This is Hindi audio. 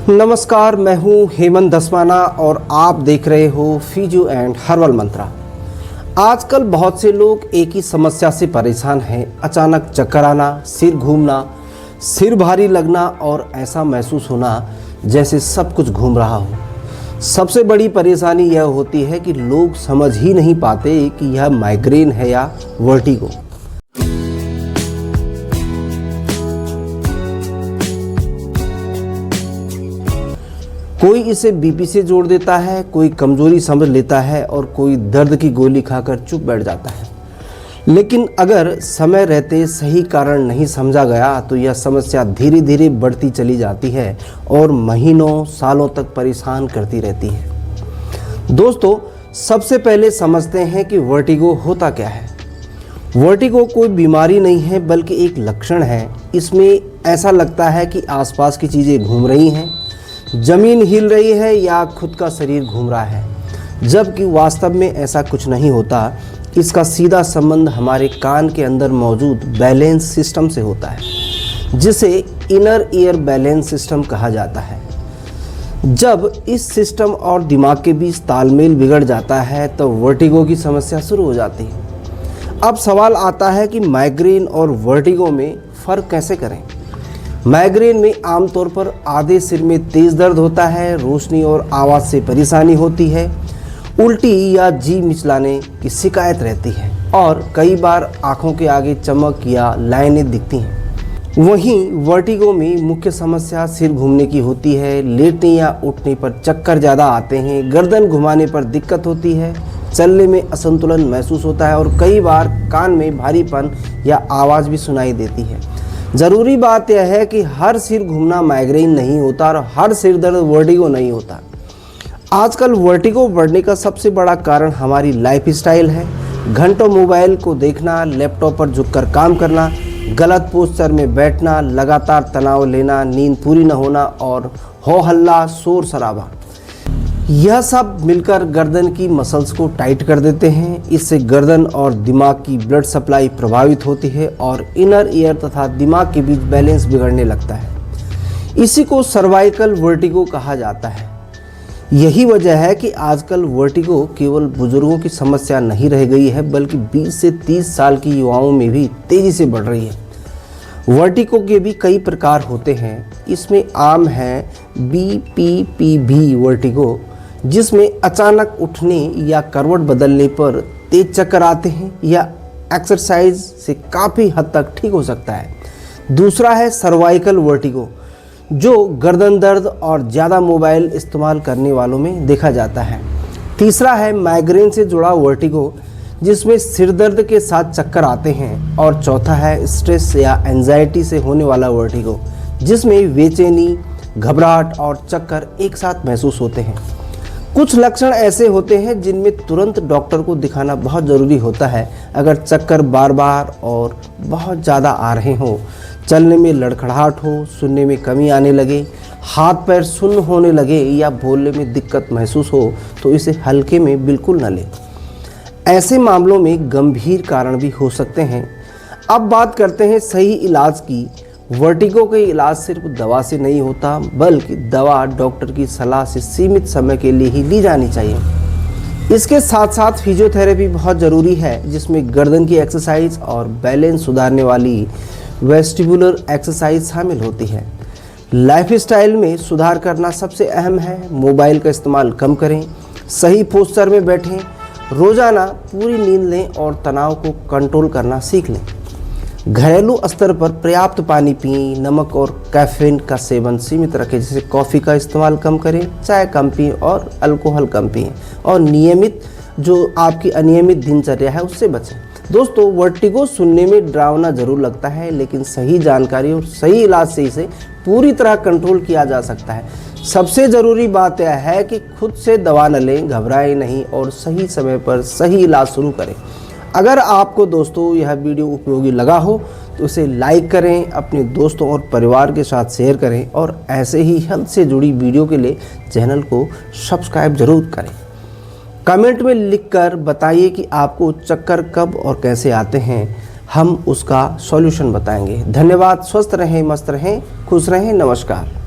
नमस्कार, मैं हूं हेमंत दसमाना और आप देख रहे हो फिजियो एंड हर्बल मंत्रा। आजकल बहुत से लोग एक ही समस्या से परेशान हैं। अचानक चक्कर आना, सिर घूमना, सिर भारी लगना और ऐसा महसूस होना जैसे सब कुछ घूम रहा हो। सबसे बड़ी परेशानी यह होती है कि लोग समझ ही नहीं पाते कि यह माइग्रेन है या वर्टिगो। कोई इसे बीपी से जोड़ देता है, कोई कमजोरी समझ लेता है और कोई दर्द की गोली खाकर चुप बैठ जाता है। लेकिन अगर समय रहते सही कारण नहीं समझा गया तो यह समस्या धीरे धीरे बढ़ती चली जाती है और महीनों सालों तक परेशान करती रहती है। दोस्तों, सबसे पहले समझते हैं कि वर्टिगो होता क्या है। वर्टिगो कोई बीमारी नहीं है बल्कि एक लक्षण है। इसमें ऐसा लगता है कि आसपास की चीज़ें घूम रही हैं, जमीन हिल रही है या खुद का शरीर घूम रहा है, जबकि वास्तव में ऐसा कुछ नहीं होता। इसका सीधा संबंध हमारे कान के अंदर मौजूद बैलेंस सिस्टम से होता है, जिसे इनर ईयर बैलेंस सिस्टम कहा जाता है। जब इस सिस्टम और दिमाग के बीच तालमेल बिगड़ जाता है तो वर्टिगो की समस्या शुरू हो जाती है। अब सवाल आता है कि माइग्रेन और वर्टिगो में फ़र्क कैसे करें। माइग्रेन में आमतौर पर आधे सिर में तेज़ दर्द होता है, रोशनी और आवाज़ से परेशानी होती है, उल्टी या जी मिचलाने की शिकायत रहती है और कई बार आँखों के आगे चमक या लाइनें दिखती हैं। वहीं वर्टिगो में मुख्य समस्या सिर घूमने की होती है। लेटने या उठने पर चक्कर ज़्यादा आते हैं, गर्दन घुमाने पर दिक्कत होती है, चलने में असंतुलन महसूस होता है और कई बार कान में भारीपन या आवाज़ भी सुनाई देती है। ज़रूरी बात यह है कि हर सिर घूमना माइग्रेन नहीं होता और हर सिर दर्द वर्टिगो नहीं होता। आजकल वर्टिगो बढ़ने का सबसे बड़ा कारण हमारी लाइफस्टाइल है। घंटों मोबाइल को देखना, लैपटॉप पर झुककर काम करना, गलत पोस्चर में बैठना, लगातार तनाव लेना, नींद पूरी न होना और हो हल्ला, शोर शराबा, यह सब मिलकर गर्दन की मसल्स को टाइट कर देते हैं। इससे गर्दन और दिमाग की ब्लड सप्लाई प्रभावित होती है और इनर ईयर तथा दिमाग के बीच बैलेंस बिगड़ने लगता है। इसी को सर्वाइकल वर्टिगो कहा जाता है। यही वजह है कि आजकल वर्टिगो केवल बुजुर्गों की समस्या नहीं रह गई है बल्कि 20 से 30 साल की युवाओं में भी तेज़ी से बढ़ रही है। वर्टिगो के भी कई प्रकार होते हैं। इसमें आम है BPPV वर्टिगो, जिसमें अचानक उठने या करवट बदलने पर तेज चक्कर आते हैं या एक्सरसाइज से काफ़ी हद तक ठीक हो सकता है। दूसरा है सर्वाइकल वर्टिगो, जो गर्दन दर्द और ज़्यादा मोबाइल इस्तेमाल करने वालों में देखा जाता है। तीसरा है माइग्रेन से जुड़ा वर्टिगो, जिसमें सिर दर्द के साथ चक्कर आते हैं। और चौथा है स्ट्रेस या एंजाइटी से होने वाला वर्टिगो, जिसमें बेचैनी, घबराहट और चक्कर एक साथ महसूस होते हैं। कुछ लक्षण ऐसे होते हैं जिनमें तुरंत डॉक्टर को दिखाना बहुत ज़रूरी होता है। अगर चक्कर बार बार और बहुत ज़्यादा आ रहे हों, चलने में लड़खड़ाहट हो, सुनने में कमी आने लगे, हाथ पैर सुन्न होने लगे या बोलने में दिक्कत महसूस हो तो इसे हल्के में बिल्कुल न लें। ऐसे मामलों में गंभीर कारण भी हो सकते हैं। अब बात करते हैं सही इलाज की। वर्टिगो का इलाज सिर्फ दवा से नहीं होता बल्कि दवा डॉक्टर की सलाह से सीमित समय के लिए ही ली जानी चाहिए। इसके साथ साथ फिजियोथेरेपी बहुत ज़रूरी है, जिसमें गर्दन की एक्सरसाइज और बैलेंस सुधारने वाली वेस्टिबुलर एक्सरसाइज शामिल होती है। लाइफस्टाइल में सुधार करना सबसे अहम है। मोबाइल का इस्तेमाल कम करें, सही पोस्चर में बैठें, रोज़ाना पूरी नींद लें और तनाव को कंट्रोल करना सीख लें। घरेलू स्तर पर पर्याप्त पानी पिएं, नमक और कैफीन का सेवन सीमित रखें, जैसे कॉफ़ी का इस्तेमाल कम करें, चाय कम पिएं और अल्कोहल कम पिएं और नियमित जो आपकी अनियमित दिनचर्या है उससे बचें। दोस्तों, वर्टिगो सुनने में डरावना ज़रूर लगता है, लेकिन सही जानकारी और सही इलाज से इसे पूरी तरह कंट्रोल किया जा सकता है। सबसे ज़रूरी बात यह है कि खुद से दवा न लें, घबराएं नहीं और सही समय पर सही इलाज शुरू करें। अगर आपको दोस्तों यह वीडियो उपयोगी लगा हो तो इसे लाइक करें, अपने दोस्तों और परिवार के साथ शेयर करें और ऐसे ही हेल्थ से जुड़ी वीडियो के लिए चैनल को सब्सक्राइब जरूर करें। कमेंट में लिखकर बताइए कि आपको चक्कर कब और कैसे आते हैं, हम उसका सॉल्यूशन बताएंगे। धन्यवाद। स्वस्थ रहें, मस्त रहें, खुश रहें। नमस्कार।